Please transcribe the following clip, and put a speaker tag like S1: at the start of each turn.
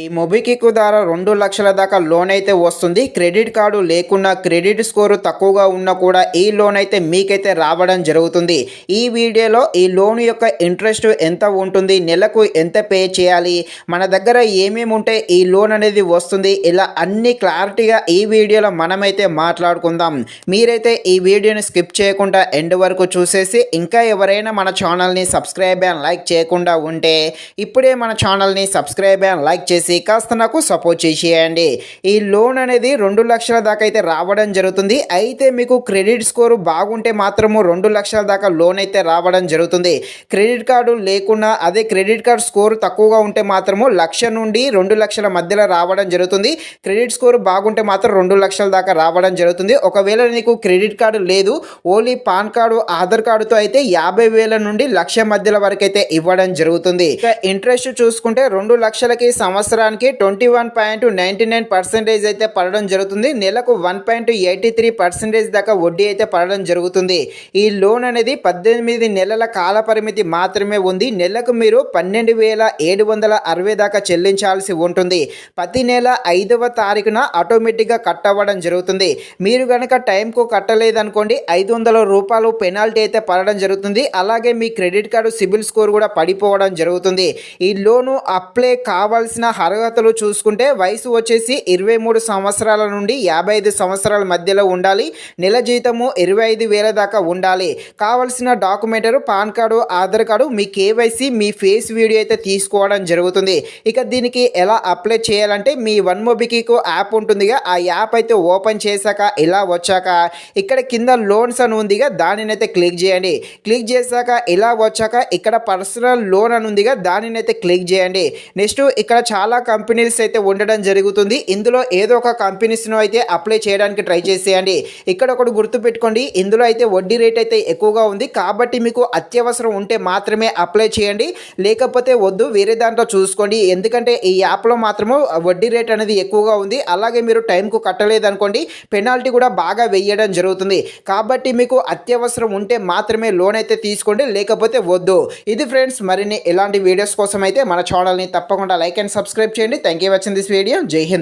S1: ఈ మొబిక్విక్ ద్వారా 2,00,000 దాకా లోన్ అయితే వస్తుంది. క్రెడిట్ కార్డు లేకున్నా, క్రెడిట్ స్కోరు తక్కువగా ఉన్నా కూడా ఈ లోన్ అయితే మీకైతే రావడం జరుగుతుంది. ఈ వీడియోలో ఈ లోన్ యొక్క ఇంట్రెస్ట్ ఎంత ఉంటుంది, నెలకు ఎంత పే చేయాలి, మన దగ్గర ఏమేమి ఉంటే ఈ లోన్ అనేది వస్తుంది, ఇలా అన్ని క్లారిటీగా ఈ వీడియోలో మనమైతే మాట్లాడుకుందాం. మీరైతే ఈ వీడియోని స్కిప్ చేయకుండా ఎండ్ వరకు చూసేసి, ఇంకా ఎవరైనా మన ఛానల్ని సబ్స్క్రైబ్ అండ్ లైక్ చేయకుండా ఉంటే ఇప్పుడే మన ఛానల్ని సబ్స్క్రైబ్ అండ్ లైక్ చేసి కాస్త నాకు సపోర్ట్ చేసేయండి. ఈ లోన్ అనేది 2,00,000 దాకా అయితే రావడం జరుగుతుంది. అయితే మీకు క్రెడిట్ స్కోరు బాగుంటే మాత్రము 2,00,000 దాకా లోన్ అయితే రావడం జరుగుతుంది. క్రెడిట్ కార్డు లేకున్నా, అదే క్రెడిట్ కార్డు స్కోరు తక్కువగా ఉంటే మాత్రము 1,00,000 నుండి 2,00,000 మధ్యలో రావడం జరుగుతుంది. క్రెడిట్ స్కోరు బాగుంటే మాత్రం 2,00,000 దాకా రావడం జరుగుతుంది. ఒకవేళ నీకు క్రెడిట్ కార్డు లేదు, ఓన్లీ పాన్ కార్డు, ఆధార్ కార్డుతో అయితే 50,000 నుండి 1,00,000 మధ్యలో వరకు అయితే ఇవ్వడం జరుగుతుంది. ఇంట్రెస్ట్ చూసుకుంటే 2,00,000కి సంవత్సరానికి 21.99% అయితే పడడం జరుగుతుంది. నెలకు 1.83% దాకా వడ్డీ అయితే పడడం జరుగుతుంది. ఈ లోన్ అనేది 18 నెలల కాల పరిమితి మాత్రమే ఉంది. నెలకు మీరు 12,760 దాకా చెల్లించాల్సి ఉంటుంది. ప్రతి నెల 5వ తారీఖున ఆటోమేటిక్గా కట్ అవ్వడం జరుగుతుంది. మీరు కనుక టైంకు కట్టలేదనుకోండి, 500 రూపాయలు పెనాల్టీ అయితే పడడం జరుగుతుంది. అలాగే మీ క్రెడిట్ కార్డు సిబిల్ స్కోర్ కూడా పడిపోవడం జరుగుతుంది. ఈ లోను అప్లై కావాల్సిన అర్హతలు చూసుకుంటే వయసు వచ్చేసి 23 సంవత్సరాల నుండి 55 సంవత్సరాల మధ్యలో ఉండాలి. నెల జీతము 25,000 దాకా ఉండాలి. కావాల్సిన డాక్యుమెంటరు పాన్ కార్డు, ఆధార్ కార్డు, మీ కేవైసీ, మీ ఫేస్ వీడియో అయితే తీసుకోవడం జరుగుతుంది. ఇక దీనికి ఎలా అప్లై చేయాలంటే, మీ వన్ మొబిక్విక్ యాప్ ఉంటుందిగా, ఆ యాప్ అయితే ఓపెన్ చేశాక ఇలా వచ్చాక ఇక్కడ కింద లోన్స్ అని ఉందిగా, దానిని అయితే క్లిక్ చేయండి. క్లిక్ చేశాక ఇలా వచ్చాక ఇక్కడ పర్సనల్ లోన్ అని ఉందిగా, దానిని అయితే క్లిక్ చేయండి. నెక్స్ట్ ఇక్కడ చాలా కంపెనీస్ అయితే ఉండడం జరుగుతుంది. ఇందులో ఏదో ఒక కంపెనీస్ను అయితే అప్లై చేయడానికి ట్రై చేసేయండి. ఇక్కడ ఒకటి గుర్తుపెట్టుకోండి, ఇందులో అయితే వడ్డీ రేట్ అయితే ఎక్కువగా ఉంది. కాబట్టి మీకు అత్యవసరం ఉంటే మాత్రమే అప్లై చేయండి, లేకపోతే వద్దు, వేరే దాంట్లో చూసుకోండి. ఎందుకంటే ఈ యాప్లో మాత్రము వడ్డీ రేట్ అనేది ఎక్కువగా ఉంది. అలాగే మీరు టైంకు కట్టలేదనుకోండి, పెనాల్టీ కూడా బాగా వేయడం జరుగుతుంది. కాబట్టి మీకు అత్యవసరం ఉంటే మాత్రమే లోన్ అయితే తీసుకోండి, లేకపోతే వద్దు. ఇది ఫ్రెండ్స్, మరిన్ని ఇలాంటి వీడియోస్ కోసం అయితే మన ఛానల్ని తప్పకుండా లైక్ అండ్ సబ్స్క్రైబ్ చేయండి. Thank you watching this video. జై హింద్.